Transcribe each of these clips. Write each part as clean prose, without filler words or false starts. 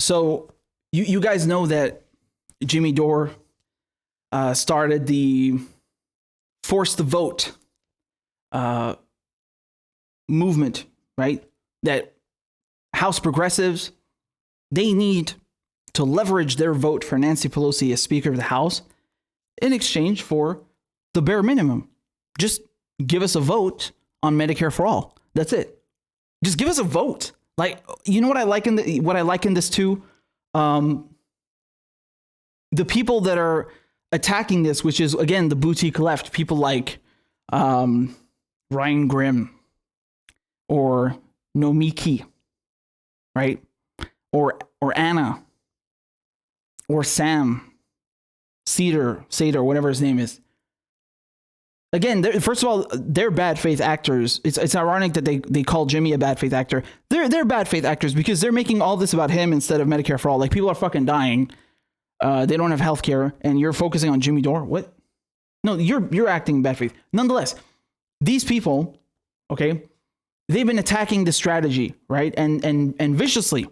So you guys know that Jimmy Dore started the force the vote movement, right? That House progressives, they need to leverage their vote for Nancy Pelosi as Speaker of the House in exchange for the bare minimum. Just give us a vote on Medicare for all. That's it. Just give us a vote. Like, you know what I like in this too? The people that are attacking this, which is again the boutique left, people like Ryan Grimm or Nomiki, right? Or Anna or Sam Seder, whatever his name is. Again, first of all, they're bad faith actors. It's ironic that they call Jimmy a bad faith actor. They're bad faith actors because they're making all this about him instead of Medicare for all. Like, people are fucking dying. They don't have health care, and you're focusing on Jimmy Dore. What? No, you're acting bad faith. Nonetheless, these people, okay, they've been attacking the strategy, right, and viciously,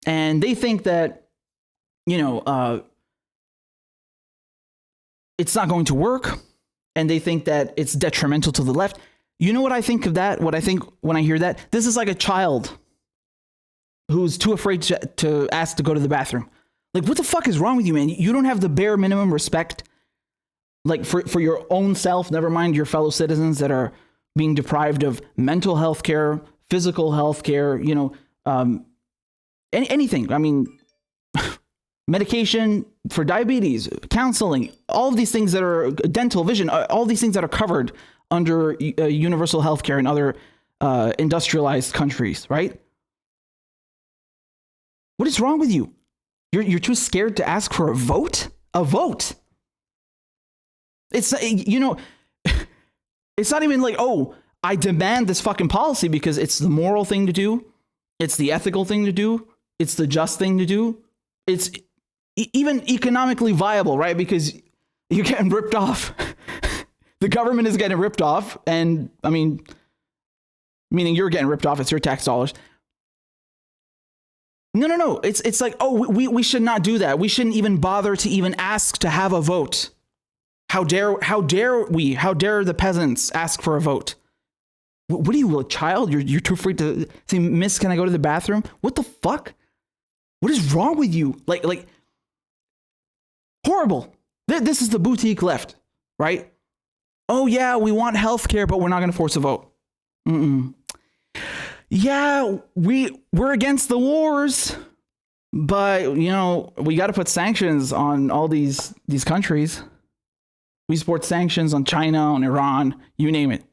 and they think that, it's not going to work. And they think that it's detrimental to the left. You know what I think of that? What I think when I hear that? This is like a child who's too afraid to ask to go to the bathroom. Like, what the fuck is wrong with you, man? You don't have the bare minimum respect, like, for your own self, never mind your fellow citizens that are being deprived of mental health care, physical health care, anything. I mean, medication for diabetes, counseling, all of these things that are dental, vision, all these things that are covered under universal healthcare in other industrialized countries, right? What is wrong with you? You're too scared to ask for a vote? A vote. It's, it's not even like, oh, I demand this fucking policy because it's the moral thing to do. It's the ethical thing to do. It's the just thing to do. It's even economically viable, right? Because you're getting ripped off. The government is getting ripped off. And I mean, meaning you're getting ripped off. It's your tax dollars. No. It's like, oh, we should not do that. We shouldn't even bother to even ask to have a vote. How dare we? How dare the peasants ask for a vote? What are you, a child? You're too afraid to say, miss, can I go to the bathroom? What the fuck? What is wrong with you? Like, horrible. This is the boutique left, right? Oh yeah, we want healthcare, but we're not going to force a vote. Yeah, we're against the wars, but we got to put sanctions on all these countries. We support sanctions on China, on Iran, you name it.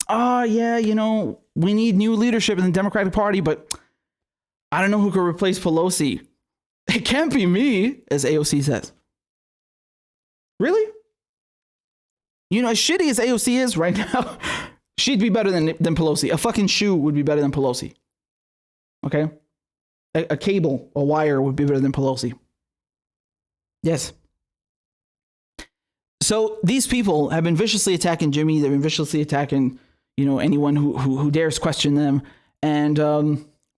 Yeah, we need new leadership in the Democratic Party, but I don't know who could replace Pelosi. It can't be me, as AOC says. Really? As shitty as AOC is right now, she'd be better than Pelosi. A fucking shoe would be better than Pelosi. Okay? A cable, a wire would be better than Pelosi. Yes. So these people have been viciously attacking Jimmy. They've been viciously attacking, anyone who dares question them. And,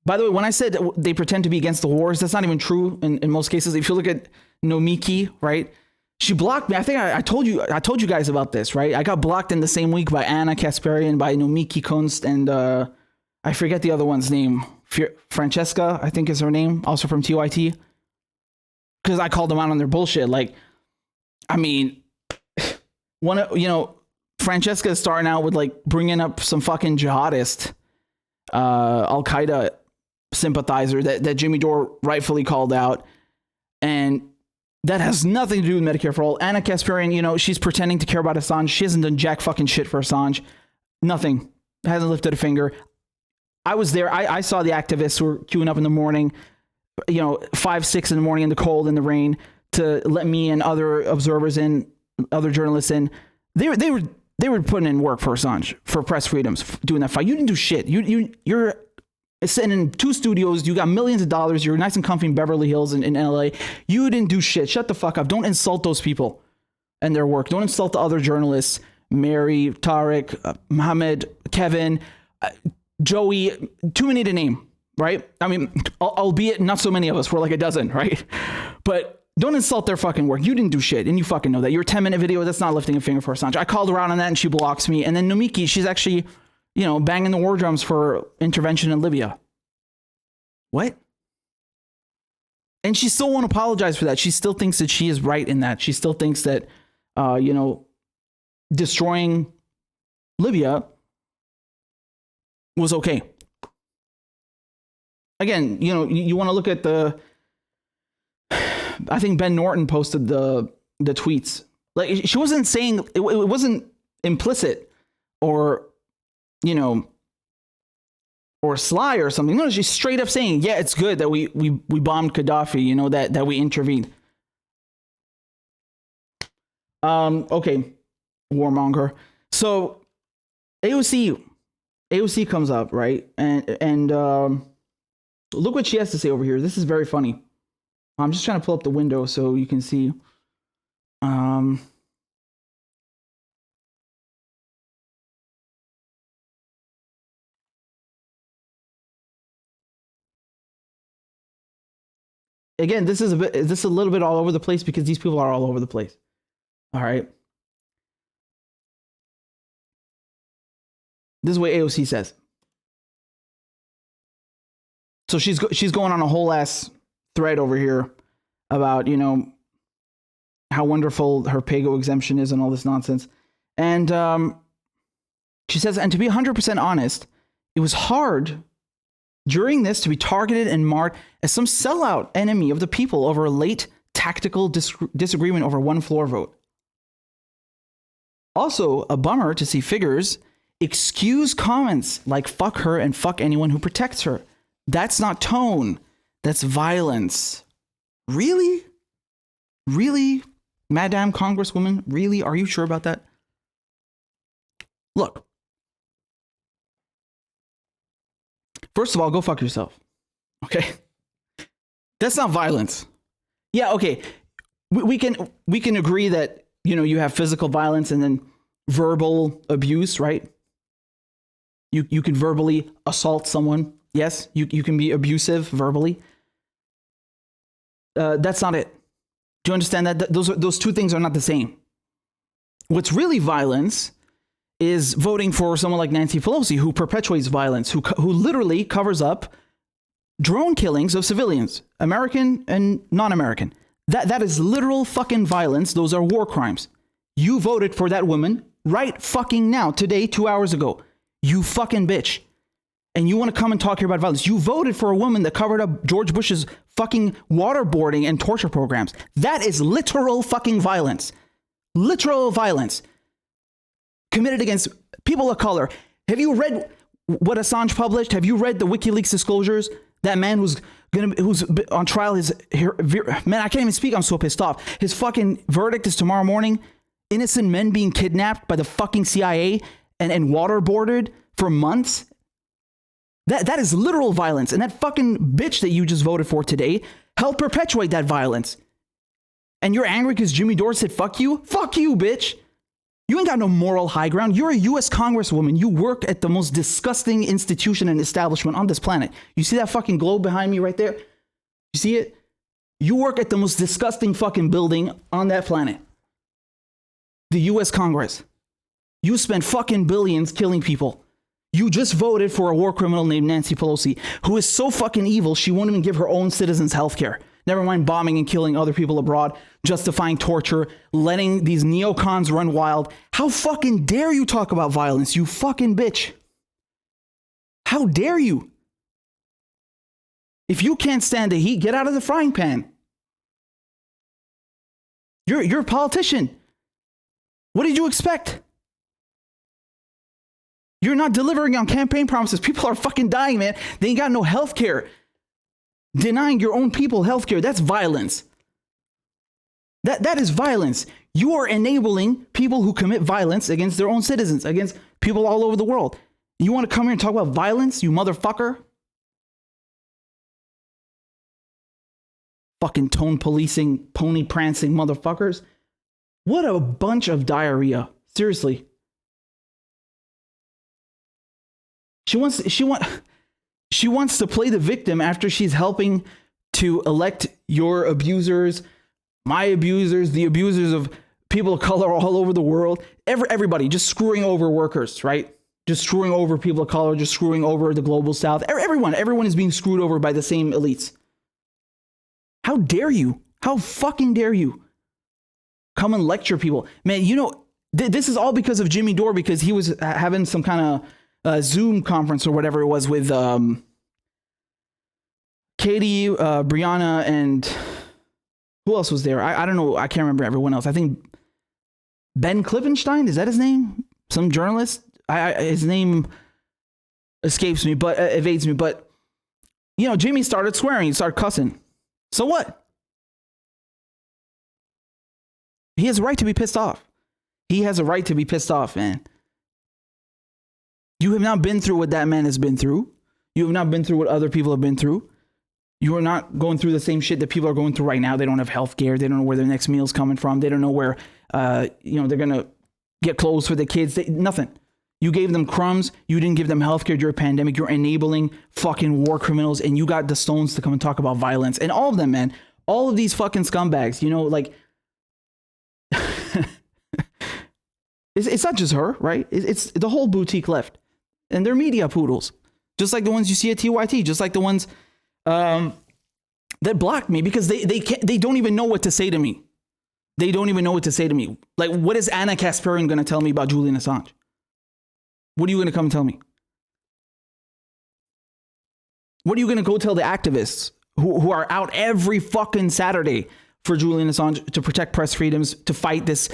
by the way, when I said they pretend to be against the wars, that's not even true in most cases. If you look at Nomiki, right? She blocked me. I think I told you guys about this, right? I got blocked in the same week by Anna Kasparian, by Nomiki Kunst, and I forget the other one's name. Francesca, I think is her name, also from TYT. Because I called them out on their bullshit. Like, I mean, Francesca is starting out with like bringing up some fucking jihadist, Al-Qaeda sympathizer that Jimmy Dore rightfully called out, and that has nothing to do with Medicare for all. Anna Kasparian, she's pretending to care about Assange. She hasn't done jack fucking shit for Assange. Nothing. Hasn't lifted a finger. I was there. I saw the activists who were queuing up in the morning, 5, 6 in the morning in the cold, in the rain, to let me and other observers in, other journalists in. They were putting in work for Assange, for press freedoms, doing that fight. You didn't do shit. You're sitting in 2 studios. You got millions of dollars. You're nice and comfy in Beverly Hills in LA. You didn't do shit. Shut the fuck up. Don't insult those people and their work. Don't insult the other journalists. Mary, Tariq, Mohammed, Kevin, Joey. Too many to name. right? I mean, albeit not so many of us, we're like a dozen, right? But don't insult their fucking work. You didn't do shit, and you fucking know that. Your 10-minute video, that's not lifting a finger for Assange. I called her out on that, and she blocks me. And then Nomiki, she's actually, you know, banging the war drums for intervention in Libya. What? And she still won't apologize for that. She still thinks that she is right in that. She still thinks that, you know, destroying Libya was okay. Again, you know, you want to look at the, I think Ben Norton posted the tweets. Like, she wasn't saying, it wasn't implicit or, you know, or sly or something. No, she's straight up saying, yeah, it's good that we bombed Gaddafi, you know, that we intervened. Okay, warmonger. So AOC comes up, right? And look what she has to say over here. This is very funny. I'm just trying to pull up the window so you can see. Again, this is a little bit all over the place because these people are all over the place. All right. This is what AOC says. So she's going on a whole ass thread over here about, you know, how wonderful her PAYGO exemption is and all this nonsense. And she says, and to be 100% honest, it was hard during this to be targeted and marked as some sellout enemy of the people over a late tactical disagreement over one floor vote. Also, a bummer to see figures excuse comments like fuck her and fuck anyone who protects her. That's not tone. That's violence. Really? Really? Madam Congresswoman? Really? Are you sure about that? Look. First of all, go fuck yourself. Okay? That's not violence. Yeah, okay. We can agree that, you know, you have physical violence and then verbal abuse, right? You can verbally assault someone. Yes, you can be abusive verbally. That's not it. Do you understand that? Those two things are not the same. What's really violence is voting for someone like Nancy Pelosi, who perpetuates violence, who literally covers up drone killings of civilians, American and non-American. That is literal fucking violence. Those are war crimes. You voted for that woman right fucking now, today, 2 hours ago. You fucking bitch. And you want to come and talk here about violence. You voted for a woman that covered up George Bush's fucking waterboarding and torture programs. That is literal fucking violence. Literal violence. Committed against people of color. Have you read what Assange published? Have you read the WikiLeaks disclosures? That man who's on trial, man, I can't even speak. I'm so pissed off. His fucking verdict is tomorrow morning. Innocent men being kidnapped by the fucking CIA and waterboarded for months. That is literal violence. And that fucking bitch that you just voted for today helped perpetuate that violence. And you're angry because Jimmy Dore said, fuck you? Fuck you, bitch. You ain't got no moral high ground. You're a U.S. Congresswoman. You work at the most disgusting institution and establishment on this planet. You see that fucking globe behind me right there? You see it? You work at the most disgusting fucking building on that planet. The U.S. Congress. You spend fucking billions killing people. You just voted for a war criminal named Nancy Pelosi, who is so fucking evil she won't even give her own citizens health care. Never mind bombing and killing other people abroad, justifying torture, letting these neocons run wild. How fucking dare you talk about violence, you fucking bitch? How dare you? If you can't stand the heat, get out of the frying pan. You're a politician. What did you expect? You're not delivering on campaign promises. People are fucking dying, man. They ain't got no health care. Denying your own people health care, that's violence. That is violence. You are enabling people who commit violence against their own citizens, against people all over the world. You want to come here and talk about violence, you motherfucker? Fucking tone policing, pony prancing motherfuckers. What a bunch of diarrhea. Seriously. She wants to play the victim after she's helping to elect your abusers, my abusers, the abusers of people of color all over the world. Everybody just screwing over workers, right? Just screwing over people of color, just screwing over the global south. Everyone is being screwed over by the same elites. How dare you? How fucking dare you come and lecture people? Man, you know, this is all because of Jimmy Dore, because he was having some kind of Zoom conference or whatever it was with Katie, Brianna, and who else was there? I don't know. I can't remember everyone else. I think Ben Klippenstein, is that his name? Some journalist? His name escapes me, but evades me. But, you know, Jimmy started swearing. He started cussing. So what? He has a right to be pissed off. He has a right to be pissed off, man. You have not been through what that man has been through. You have not been through what other people have been through. You are not going through the same shit that people are going through right now. They don't have health care. They don't know where their next meal is coming from. They don't know where, they're going to get clothes for the kids. Nothing. You gave them crumbs. You didn't give them health care during a pandemic. You're enabling fucking war criminals, and you got the Stones to come and talk about violence. And all of them, man. All of these fucking scumbags, you know, like, it's not just her, right? It's the whole boutique left. And they're media poodles. Just like the ones you see at TYT. Just like the ones that blocked me because they don't even know what to say to me. They don't even know what to say to me. Like, what is Anna Kasparian going to tell me about Julian Assange? What are you going to come tell me? What are you going to go tell the activists who are out every fucking Saturday for Julian Assange to protect press freedoms, to fight this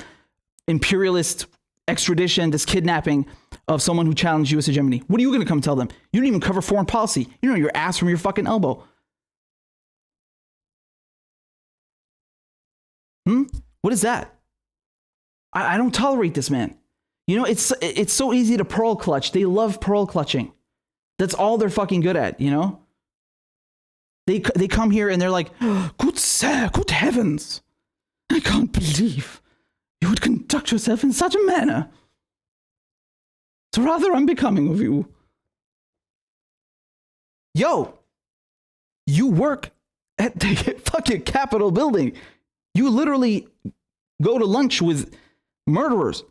imperialist extradition, this kidnapping of someone who challenged U.S. hegemony? What are you going to come tell them? You don't even cover foreign policy. You know your ass from your fucking elbow. What is that? I don't tolerate this man. You know, it's so easy to pearl clutch. They love pearl clutching. That's all they're fucking good at, you know? They come here and they're like, oh, good sir, good heavens. I can't believe you would conduct yourself in such a manner. It's rather unbecoming of you. Yo, you work at the fucking Capitol building. You literally go to lunch with murderers,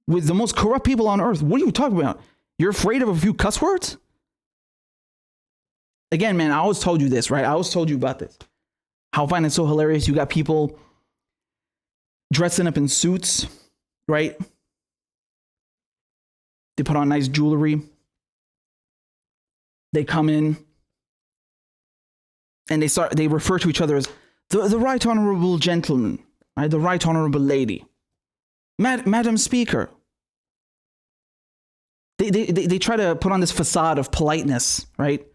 with the most corrupt people on earth. What are you talking about? You're afraid of a few cuss words? Again, man, I always told you this, right? I always told you about this. How I find it so hilarious. You got people dressing up in suits, right? They put on nice jewelry. They come in and they refer to each other as the right honorable gentleman, right? The right honorable lady. Madam Speaker. They try to put on this facade of politeness, right?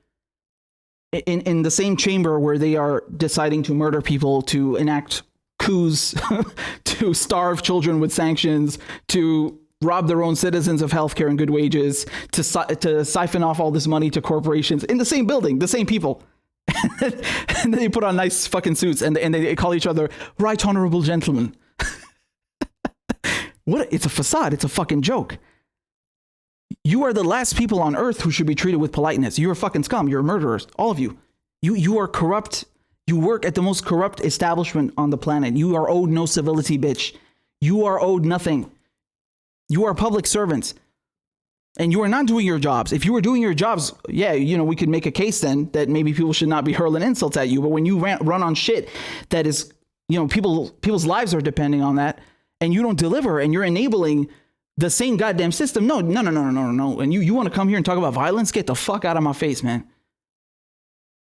In the same chamber where they are deciding to murder people, to enact coups, to starve children with sanctions, to rob their own citizens of healthcare and good wages, to siphon off all this money to corporations in the same building, the same people. And then they put on nice fucking suits and they call each other right honorable gentlemen. What? It's a facade. It's a fucking joke. You are the last people on earth who should be treated with politeness. You're fucking scum. You're murderers. All of you. You are corrupt. You work at the most corrupt establishment on the planet. You are owed no civility, bitch. You are owed nothing. You are public servants. And you are not doing your jobs. If you were doing your jobs, yeah, you know, we could make a case then that maybe people should not be hurling insults at you. But when you run on shit that is, you know, people's lives are depending on that, and you don't deliver, and you're enabling the same goddamn system. No. And you want to come here and talk about violence? Get the fuck out of my face, man.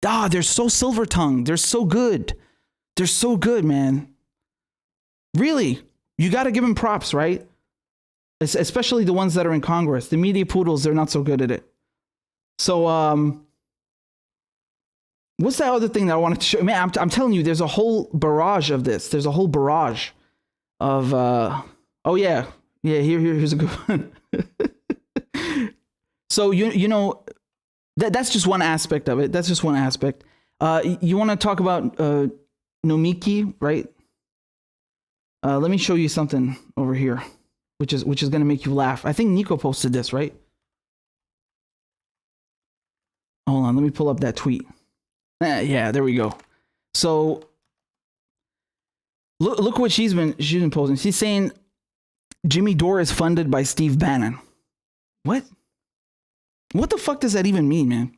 They're so silver-tongued. They're so good. They're so good, man. Really, you got to give them props, right? Especially the ones that are in Congress. The media poodles, they're not so good at it. So, what's that other thing that I wanted to show? Man, I'm telling you, there's a whole barrage of this. There's a whole barrage of, oh yeah. Yeah, here's a good one. So, you know, that's just one aspect of it. That's just one aspect. You want to talk about Nomiki, right? Let me show you something over here, which is going to make you laugh. I think Nico posted this, right? Hold on, let me pull up that tweet. Yeah, there we go. So look what she's been posting. She's saying Jimmy Dore is funded by Steve Bannon. What? What the fuck does that even mean, man?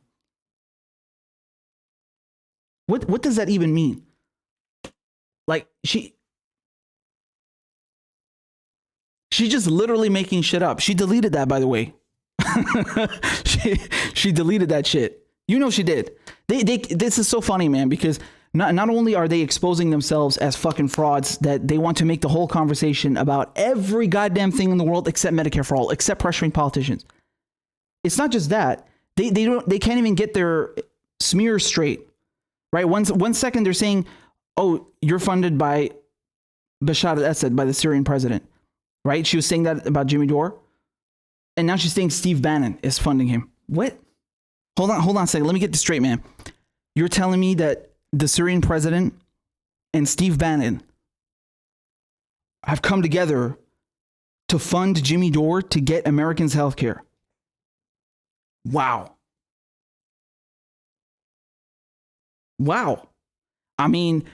What does that even mean? Like she's just literally making shit up. She deleted that, by the way. she deleted that shit. You know she did. This is so funny, man, because not only are they exposing themselves as fucking frauds, that they want to make the whole conversation about every goddamn thing in the world except Medicare for all, except pressuring politicians. It's not just that. They can't even get their smears straight. Right? One second they're saying, "Oh, you're funded by Bashar al-Assad, by the Syrian president." Right? She was saying that about Jimmy Dore. And now she's saying Steve Bannon is funding him. What? Hold on a second. Let me get this straight, man. You're telling me that the Syrian president and Steve Bannon have come together to fund Jimmy Dore to get Americans health care? Wow. Wow. I mean,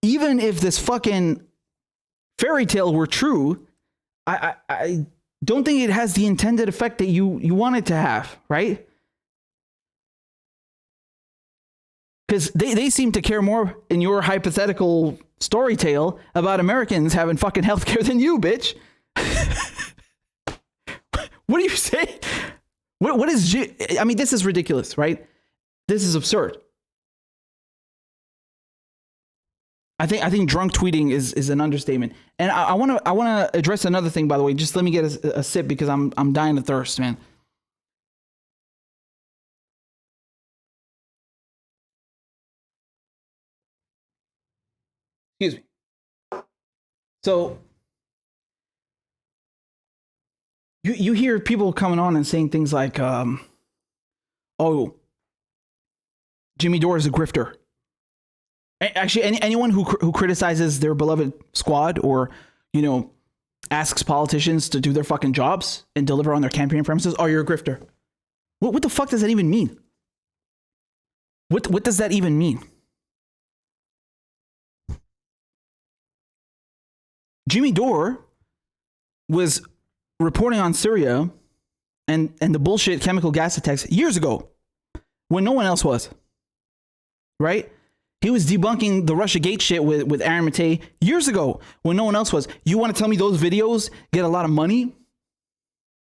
even if this fucking fairy tale were true, I don't think it has the intended effect that you want it to have, right? Because they seem to care more in your hypothetical story tale about Americans having fucking healthcare than you, bitch. What do you say? What is... I mean, this is ridiculous, right? This is absurd. I think drunk tweeting is an understatement. And I want to address another thing, by the way. Just let me get a sip because I'm dying of thirst, man. Excuse me. So you hear people coming on and saying things like, "Oh, Jimmy Dore is a grifter." Actually, anyone who criticizes their beloved squad or, asks politicians to do their fucking jobs and deliver on their campaign promises, "Oh, you're a grifter." What the fuck does that even mean? What does that even mean? Jimmy Dore was reporting on Syria and the bullshit chemical gas attacks years ago when no one else was, right? He was debunking the Russiagate shit with Aaron Matei years ago when no one else was. You want to tell me those videos get a lot of money?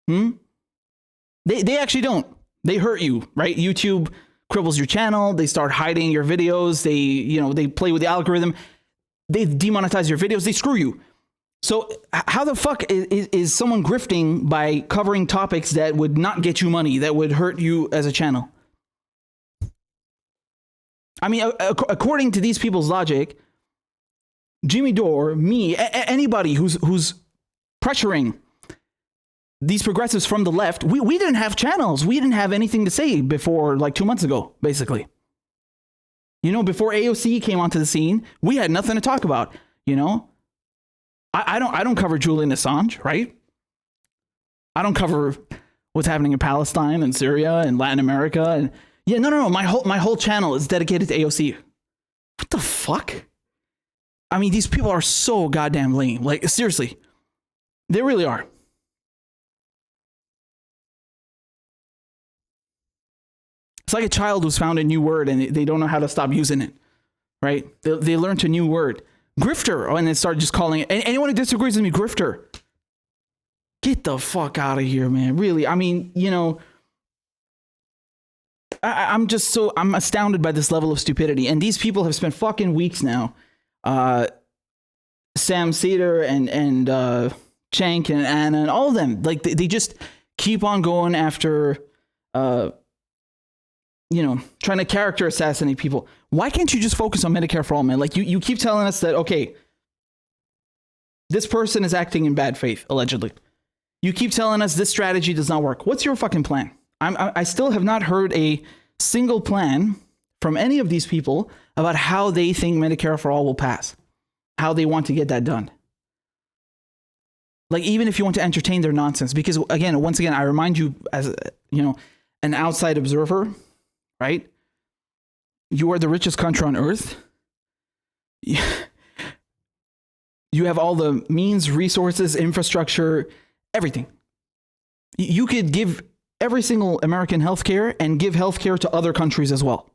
They actually don't. They hurt you, right? YouTube cripbles your channel. They start hiding your videos. They play with the algorithm. They demonetize your videos. They screw you. So how the fuck is someone grifting by covering topics that would not get you money, that would hurt you as a channel? I mean, according to these people's logic, Jimmy Dore, me, anybody who's pressuring these progressives from the left, we didn't have channels. We didn't have anything to say before like 2 months ago, basically. Before AOC came onto the scene, we had nothing to talk about, I don't cover Julian Assange, right? I don't cover what's happening in Palestine and Syria and Latin America. And yeah, no. My whole channel is dedicated to AOC. What the fuck? I mean, these people are so goddamn lame. Like, seriously. They really are. It's like a child who's found a new word and they don't know how to stop using it, right? They learned a new word. Grifter. And they start just calling it. Anyone who disagrees with me, grifter. Get the fuck out of here, man. Really. I mean, I'm astounded by this level of stupidity. And these people have spent fucking weeks now. Sam Seder and Cenk and Anna and all of them. Like, they just keep on going after, trying to character assassinate people. Why can't you just focus on Medicare for all, man? Like, you keep telling us that, okay, this person is acting in bad faith, allegedly. You keep telling us this strategy does not work. What's your fucking plan? I still have not heard a single plan from any of these people about how they think Medicare for all will pass, how they want to get that done. Like, even if you want to entertain their nonsense, because once again, I remind you as, an outside observer, right? You are the richest country on earth. You have all the means, resources, infrastructure, everything. You could give every single American healthcare and give healthcare to other countries as well.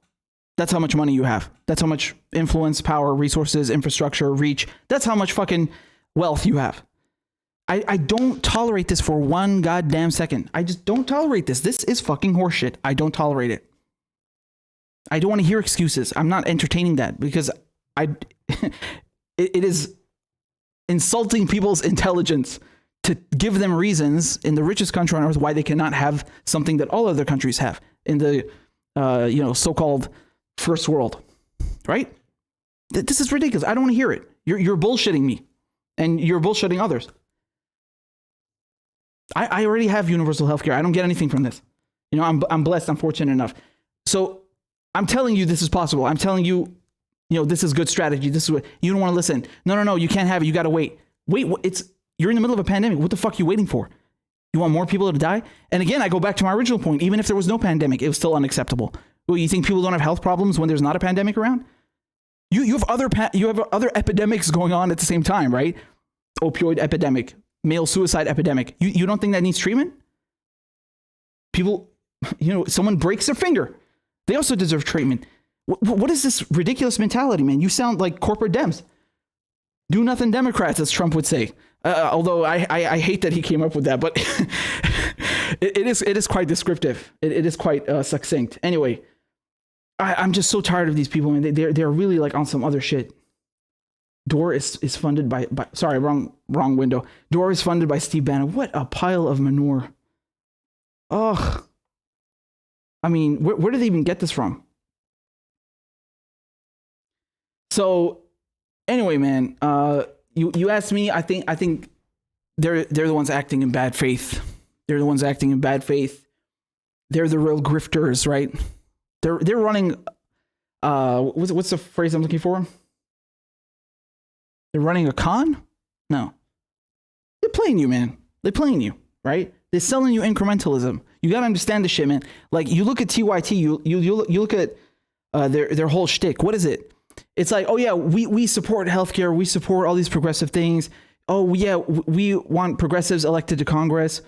That's how much money you have. That's how much influence, power, resources, infrastructure, reach. That's how much fucking wealth you have. I don't tolerate this for one goddamn second. I just don't tolerate this. This is fucking horseshit. I don't tolerate it. I don't want to hear excuses. I'm not entertaining that because it is insulting people's intelligence to give them reasons in the richest country on earth why they cannot have something that all other countries have in the so-called first world, right? This is ridiculous. I don't want to hear it. You're bullshitting me, and you're bullshitting others. I already have universal healthcare. I don't get anything from this. I'm blessed. I'm fortunate enough. So I'm telling you this is possible. I'm telling you, this is good strategy. This is what you don't want to listen. No. You can't have it. You got to wait. Wait. You're in the middle of a pandemic. What the fuck are you waiting for? You want more people to die? And again, I go back to my original point. Even if there was no pandemic, it was still unacceptable. Well, you think people don't have health problems when there's not a pandemic around? You have other epidemics going on at the same time, right? Opioid epidemic, male suicide epidemic. You don't think that needs treatment? People, someone breaks their finger. They also deserve treatment. What is this ridiculous mentality, man? You sound like corporate Dems. Do nothing Democrats, as Trump would say. Although I hate that he came up with that, but it is quite descriptive. It is quite succinct. Anyway, I'm just so tired of these people, man. They're really like on some other shit. Dore is funded by sorry, wrong window. Dore is funded by Steve Bannon. What a pile of manure. Ugh. I mean, where do they even get this from? So anyway, man, you asked me, I think they're the ones acting in bad faith. They're the ones acting in bad faith. They're the real grifters, right? They're running what's the phrase I'm looking for? They're running a con? No. They're playing you, man. They're playing you, right? They're selling you incrementalism. You got to understand the shit, man. Like, you look at TYT, you look at their whole shtick. What is it? It's like, oh yeah, we support healthcare. We support all these progressive things. Oh yeah, we want progressives elected to Congress.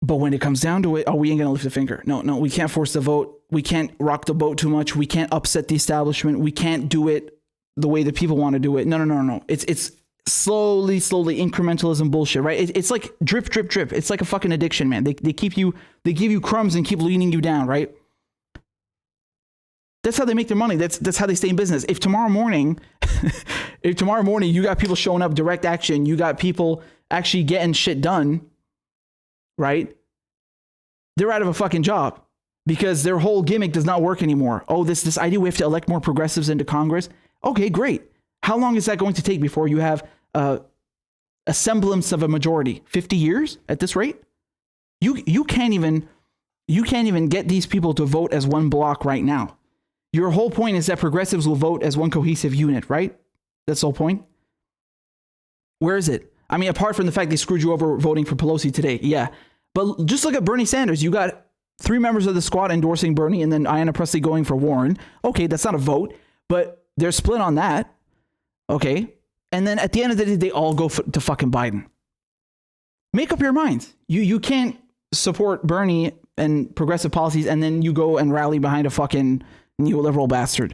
But when it comes down to it, we ain't going to lift a finger. No, we can't force the vote. We can't rock the boat too much. We can't upset the establishment. We can't do it the way that people want to do it. No. It's slowly incrementalism bullshit, right? It's like drip. It's like a fucking addiction, man. They give you crumbs and keep leading you down, right? That's how they make their money. That's how they stay in business. If tomorrow morning you got people showing up, direct action, you got people actually getting shit done, right? They're out of a fucking job because their whole gimmick does not work anymore. Oh, this idea we have to elect more progressives into Congress. Okay, great. How long is that going to take before you have a semblance of a majority? 50 years at this rate? You can't even get these people to vote as one block right now. Your whole point is that progressives will vote as one cohesive unit, right? That's the whole point. Where is it? I mean, apart from the fact they screwed you over voting for Pelosi today, yeah. But just look at Bernie Sanders. You got 3 members of the squad endorsing Bernie and then Ayanna Pressley going for Warren. Okay, that's not a vote, but they're split on that. Okay. And then at the end of the day, they all go to fucking Biden. Make up your minds. You can't support Bernie and progressive policies and then you go and rally behind a fucking neoliberal bastard.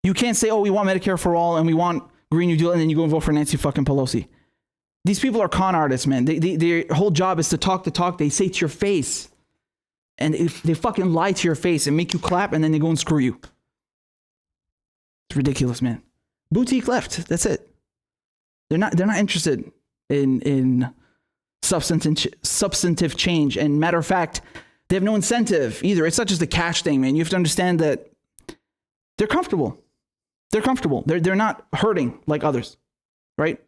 You can't say, oh, we want Medicare for all and we want Green New Deal, and then you go and vote for Nancy fucking Pelosi. These people are con artists, man. Their whole job is to talk the talk. They say to your face. And if they fucking lie to your face and make you clap and then they go and screw you. It's ridiculous, man. Boutique left. That's it. They're not interested in substantive change. And matter of fact, they have no incentive either. It's not just a cash thing, man. You have to understand that they're comfortable. They're comfortable. They're not hurting like others, right?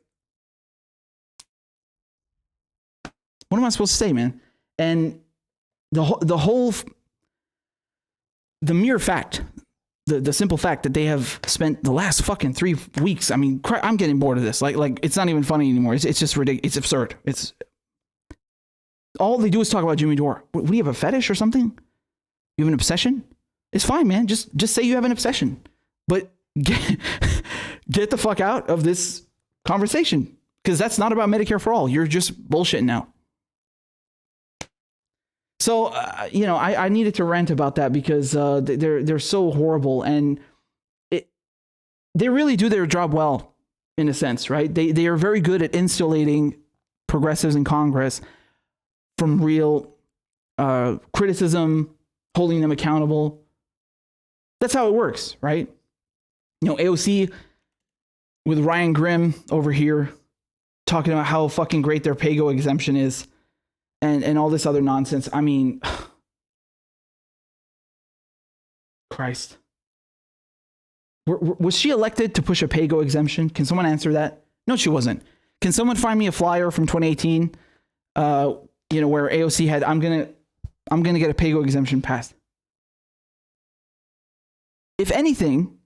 What am I supposed to say, man? And the mere fact, the simple fact that they have spent the last fucking 3 weeks. I mean, I'm getting bored of this. Like it's not even funny anymore. It's just ridiculous. It's absurd. It's all they do is talk about Jimmy Dore. What, do you have a fetish or something? You have an obsession? It's fine, man. Just say you have an obsession. But get the fuck out of this conversation, because that's not about Medicare for all. You're just bullshitting now. So, I needed to rant about that because they're so horrible, and they really do their job well, in a sense, right? They are very good at insulating progressives in Congress from real criticism, holding them accountable. That's how it works, right? AOC with Ryan Grimm over here talking about how fucking great their pay-go exemption is and all this other nonsense. I mean, Christ. Was she elected to push a pay-go exemption? Can someone answer that? No, she wasn't. Can someone find me a flyer from 2018, where AOC had, I'm gonna get a pay-go exemption passed? If anything,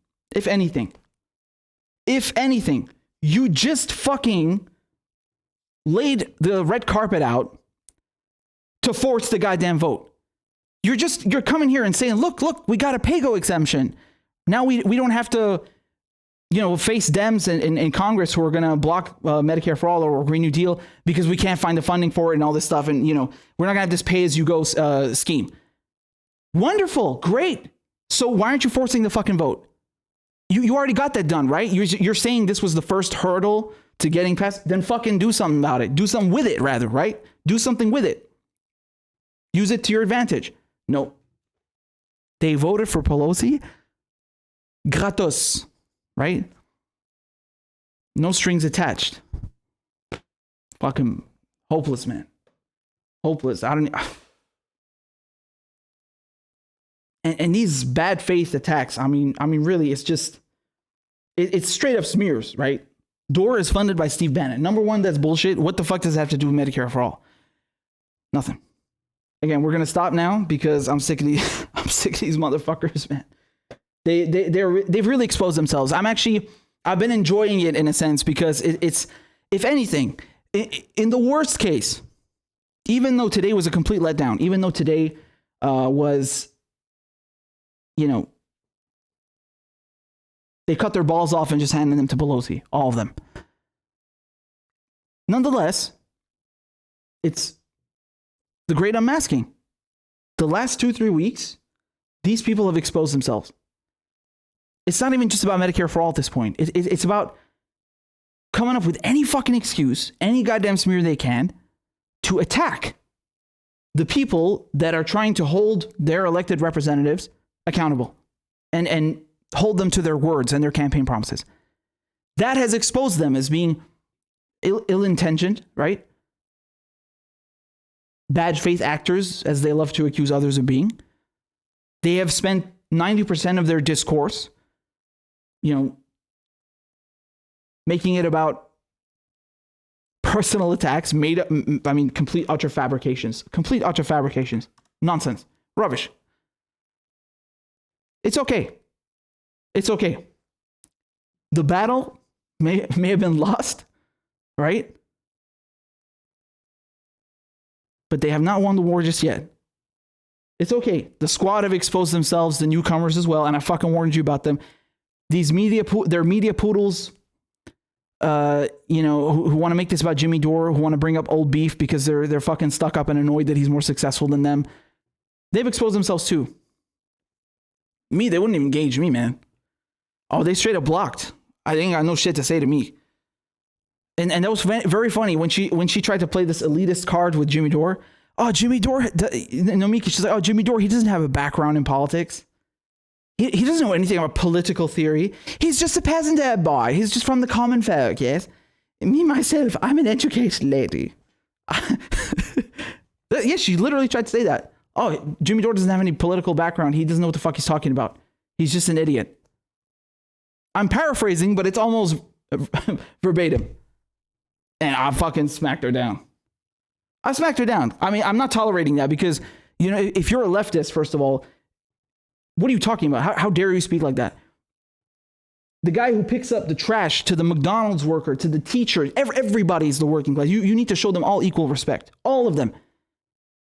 you just fucking laid the red carpet out to force the goddamn vote. You're coming here and saying, look, we got a pay-go exemption. Now we don't have to, face Dems in Congress who are going to block Medicare for all or Green New Deal because we can't we'nd the funding for it and all this stuff. And, we're not going to have this pay-as-you-go scheme. Wonderful. Great. So why aren't you forcing the fucking vote? You already got that done, right? You're saying this was the first hurdle to getting past. Then fucking do something about it. Do something with it, rather, right? Do something with it. Use it to your advantage. No. They voted for Pelosi gratos, right? No strings attached. Fucking hopeless, man. Hopeless. And these bad faith attacks, I mean, really, it's just, it's straight up smears, right? Dore is funded by Steve Bannon. Number one, that's bullshit. What the fuck does that have to do with Medicare for all? Nothing. Again, we're gonna stop now because I'm sick of these motherfuckers, man. They've really exposed themselves. I've been enjoying it in a sense because it's if anything, in the worst case, even though today was a complete letdown, even though today was, they cut their balls off and just handed them to Pelosi, all of them. Nonetheless, it's the great unmasking. The last 2-3 weeks, these people have exposed themselves. It's not even just about Medicare for all at this point. It's about coming up with any fucking excuse, any goddamn smear they can to attack the people that are trying to hold their elected representatives accountable and hold them to their words and their campaign promises. That has exposed them as being ill-intentioned, right? Bad faith actors, as they love to accuse others of being. They have spent 90% of their discourse, making it about personal attacks, complete utter fabrications. Nonsense. Rubbish. It's okay. The battle may have been lost, right? But they have not won the war just yet. It's okay. The squad have exposed themselves, the newcomers as well, and I fucking warned you about them. These they're media poodles, who want to make this about Jimmy Dore, who want to bring up old beef because they're fucking stuck up and annoyed that he's more successful than them. They've exposed themselves too. Me, they wouldn't even engage me, man. Oh, they straight up blocked. I ain't got no shit to say to me. And that was very funny when she tried to play this elitist card with Jimmy Dore. Oh, Jimmy Dore, Miki, she's like, oh, Jimmy Dore, he doesn't have a background in politics. He doesn't know anything about political theory. He's just a peasant boy. He's just from the common folk, yes? Me, myself, I'm an educated lady. Yeah, she literally tried to say that. Oh, Jimmy Dore doesn't have any political background. He doesn't know what the fuck he's talking about. He's just an idiot. I'm paraphrasing, but it's almost verbatim. And I fucking smacked her down. I smacked her down. I mean, I'm not tolerating that because, if you're a leftist, first of all, what are you talking about? How dare you speak like that? The guy who picks up the trash to the McDonald's worker, to the teacher, everybody's the working class. You need to show them all equal respect. All of them.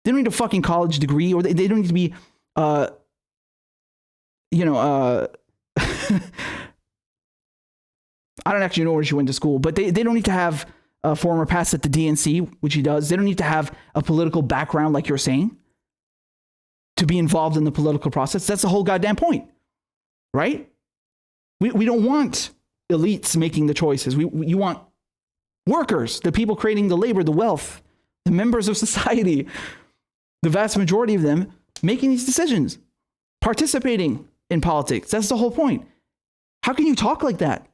They don't need a fucking college degree, or they don't need to be you know, I don't actually know where she went to school, but they don't need to have a former pass at the DNC, which he does. They don't need to have a political background like you're saying to be involved in the political process. That's the whole goddamn point, right? We don't want elites making the choices. You want workers, the people creating the labor, the wealth, the members of society, the vast majority of them making these decisions, participating in politics. That's the whole point. How can you talk like that?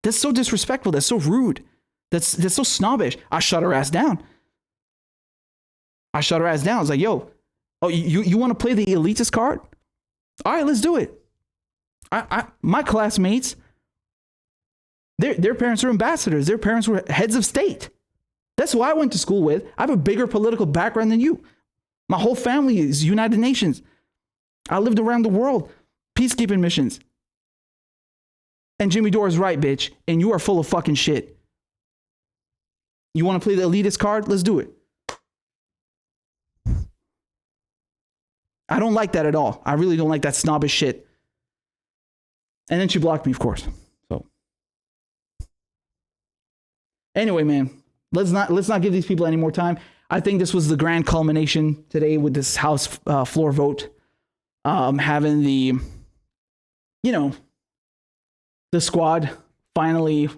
That's so disrespectful. That's so rude. That's so snobbish. I shut her ass down. I shut her ass down. I was like, yo, oh, you want to play the elitist card? All right, let's do it. My classmates, their parents are ambassadors. Their parents were heads of state. That's who I went to school with. I have a bigger political background than you. My whole family is United Nations. I lived around the world, peacekeeping missions. And Jimmy Dore is right, bitch. And you are full of fucking shit. You want to play the elitist card? Let's do it. I don't like that at all. I really don't like that snobbish shit. And then she blocked me, of course. So anyway, man, let's not give these people any more time. I think this was the grand culmination today with this House floor vote, having the squad finally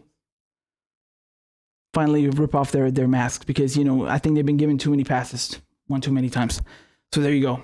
rip off their masks because I think they've been given too many passes one too many times. So there you go.